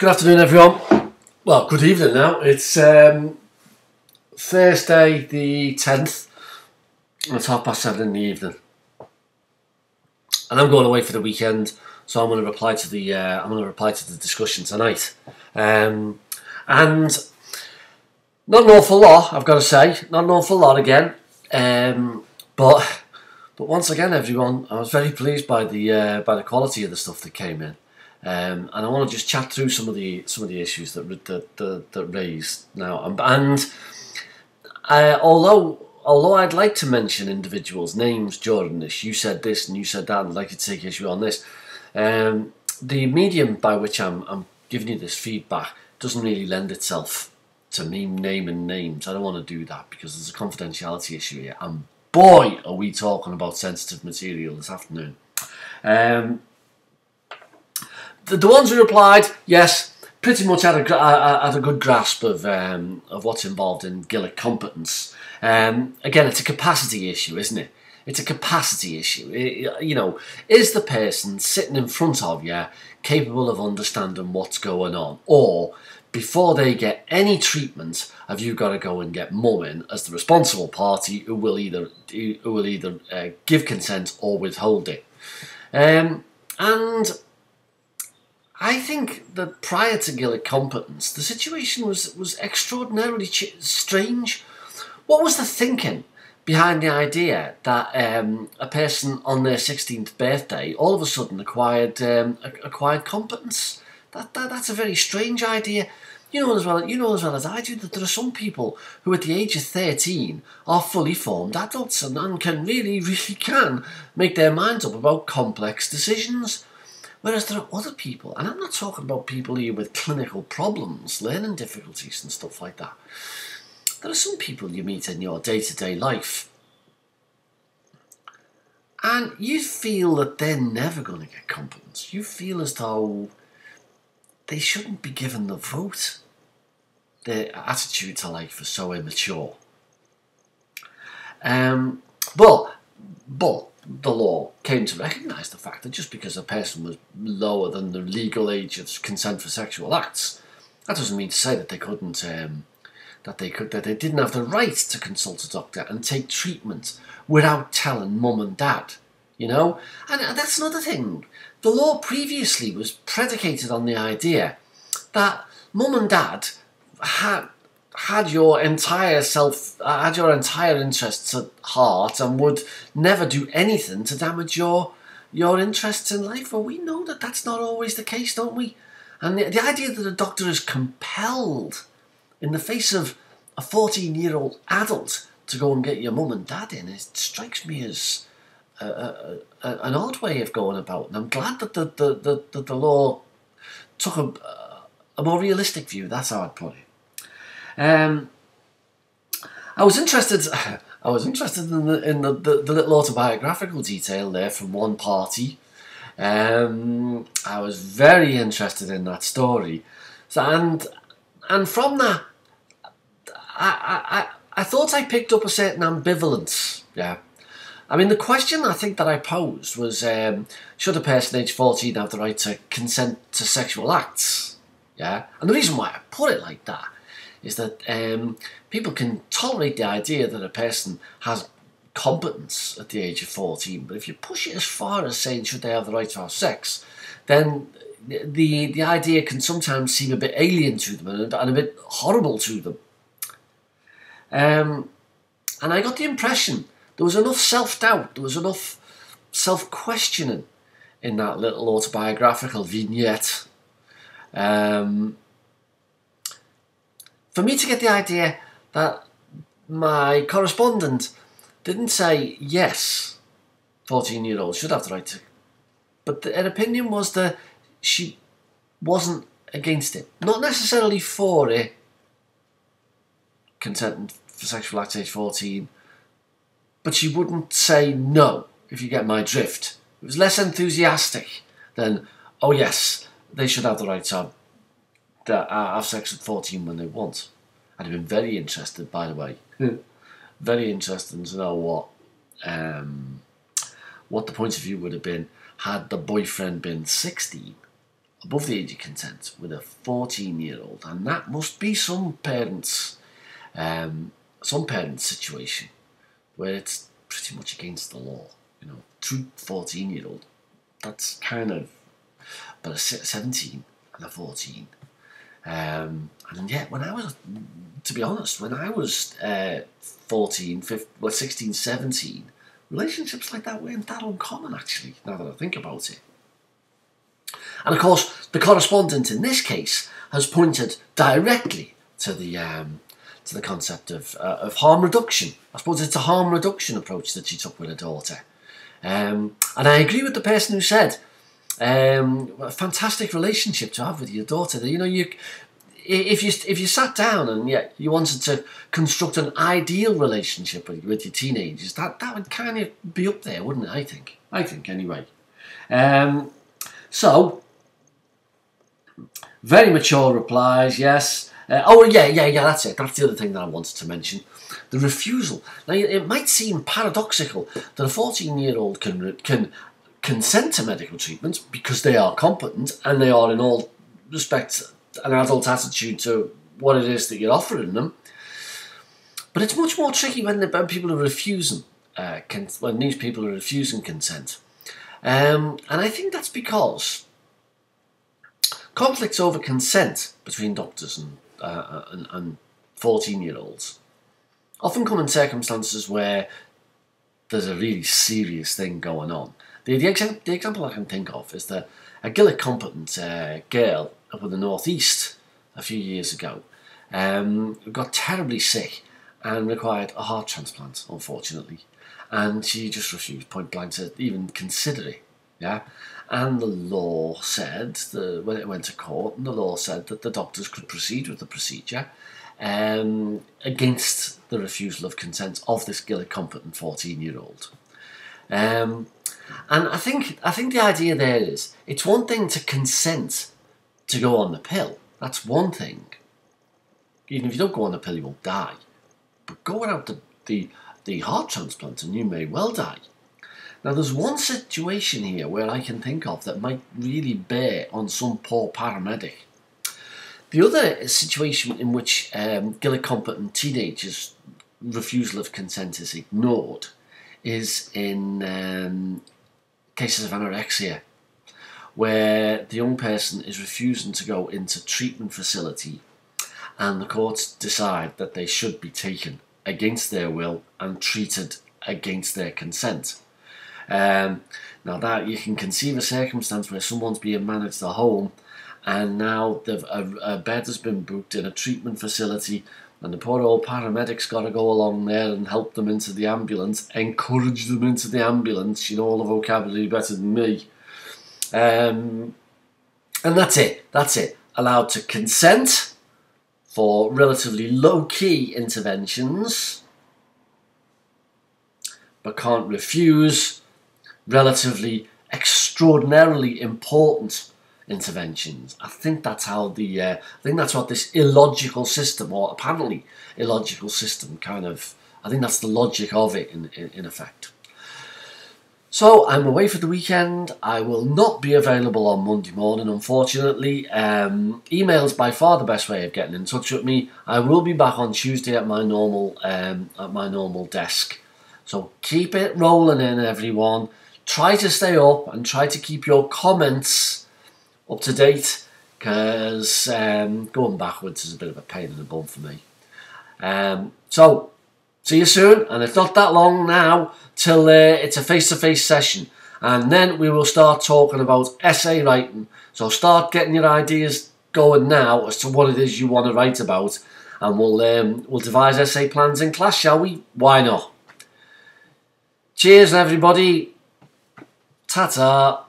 Good afternoon, everyone. Well, good evening now. It's Thursday the 10th. It's 7:30 in the evening, and I'm going away for the weekend. So I'm going to reply to the discussion tonight, and not an awful lot, I've got to say, not an awful lot again. But once again, everyone, I was very pleased by the quality of the stuff that came in. And I want to just chat through some of the issues that raised now. And although I'd like to mention individuals' names during this, you said this and you said that, and I'd like you to take issue on this. The medium by which I'm giving you this feedback doesn't really lend itself to me naming names. I don't want to do that because there's a confidentiality issue here. And boy, are we talking about sensitive material this afternoon. The ones who replied, yes, pretty much had a good grasp of what's involved in Gillick competence. Again, it's a capacity issue, isn't it? It's a capacity issue. Is the person sitting in front of you capable of understanding what's going on? Or, before they get any treatment, have you got to go and get mum in as the responsible party who will either give consent or withhold it? And I think that prior to Gillick competence, the situation was extraordinarily strange. What was the thinking behind the idea that a person on their 16th birthday all of a sudden acquired competence? That's a very strange idea. You know as well as I do that there are some people who at the age of 13 are fully formed adults and can really can make their minds up about complex decisions. Whereas there are other people, and I'm not talking about people here with clinical problems, learning difficulties and stuff like that. There are some people you meet in your day-to-day life, and you feel that they're never going to get competence. You feel as though they shouldn't be given the vote. Their attitude to life is so immature. But the law came to recognise the fact that just because a person was lower than the legal age of consent for sexual acts, that doesn't mean to say that they couldn't, that they didn't have the right to consult a doctor and take treatment without telling mum and dad, you know. And that's another thing. The law previously was predicated on the idea that mum and dad had your entire interests at heart and would never do anything to damage your interests in life. Well, we know that that's not always the case, don't we? And the idea that a doctor is compelled in the face of a 14-year-old adult to go and get your mum and dad in, it strikes me as an odd way of going about. And I'm glad that the law took a more realistic view. That's how I'd put it. I was interested in the little autobiographical detail there from one party. I was very interested in that story. So, and from that, I thought I picked up a certain ambivalence. Yeah. I mean, the question I think that I posed was, should a person aged 14 have the right to consent to sexual acts? Yeah. And the reason why I put it like that is that people can tolerate the idea that a person has competence at the age of 14, but if you push it as far as saying should they have the right to have sex, then the idea can sometimes seem a bit alien to them and a bit horrible to them. And I got the impression there was enough self-doubt, there was enough self-questioning in that little autobiographical vignette for me to get the idea that my correspondent didn't say, yes, 14-year-olds should have the right to, but her opinion was that she wasn't against it. Not necessarily for it, consent for sexual acts age 14, but she wouldn't say no, if you get my drift. It was less enthusiastic than, oh yes, they should have the right to have sex at 14 when they want. I'd have been very interested, by the way. Very interested to know what the point of view would have been had the boyfriend been 16 above the age of consent with a 14-year-old, and that must be some parents' situation where it's pretty much against the law. You know, true 14-year-old, that's kind of, but a 17 and a 14. And yet, when I was, to be honest, when I was 14, 15, well, 16, 17, relationships like that weren't that uncommon, actually, now that I think about it. And of course, the correspondent in this case has pointed directly to the concept of harm reduction. I suppose it's a harm reduction approach that she took with her daughter. And I agree with the person who said, a fantastic relationship to have with your daughter. You know, if you sat down and you wanted to construct an ideal relationship with your teenagers, that would kind of be up there, wouldn't it? I think anyway. So very mature replies, yes. Yeah, that's it. That's the other thing that I wanted to mention. The refusal. Now, it might seem paradoxical that a 14-year-old can consent to medical treatment because they are competent and they are in all respects an adult attitude to what it is that you're offering them. But it's much more tricky when people are refusing, when these people are refusing consent. And I think that's because conflicts over consent between doctors and 14-year-olds often come in circumstances where there's a really serious thing going on. The example I can think of is that a Gillick competent girl up in the northeast a few years ago got terribly sick and required a heart transplant, unfortunately. And she just refused point blank to even consider it. Yeah, and the law said, when it went to court, and the law said that the doctors could proceed with the procedure against the refusal of consent of this Gillick competent 14-year-old. And I think the idea there is, it's one thing to consent to go on the pill. That's one thing. Even if you don't go on the pill, you won't die. But go without the heart transplant and you may well die. Now, there's one situation here where I can think of that might really bear on some poor paramedic. The other situation in which Gillick competent teenagers' refusal of consent is ignored is in cases of anorexia, where the young person is refusing to go into treatment facility and the courts decide that they should be taken against their will and treated against their consent. Now that you can conceive a circumstance where someone's being managed at home and now a bed has been booked in a treatment facility and the poor old paramedic's got to go along there and help them into the ambulance, encourage them into the ambulance, you know all the vocabulary better than me. And that's it. Allowed to consent for relatively low-key interventions, but can't refuse relatively extraordinarily important interventions. I think that's how what this illogical system, or apparently illogical system, kind of, I think that's the logic of it in effect. So I'm away for the weekend. I will not be available on Monday morning, unfortunately. Email's by far the best way of getting in touch with me. I will be back on Tuesday at my normal desk. So keep it rolling in, everyone. Try to stay up and try to keep your comments up to date, because going backwards is a bit of a pain in the bum for me. So see you soon, and it's not that long now till it's a face-to-face session, and then we will start talking about essay writing. So start getting your ideas going now as to what it is you want to write about, and we'll devise essay plans in class, shall we? Why not? Cheers, everybody. Ta-ta.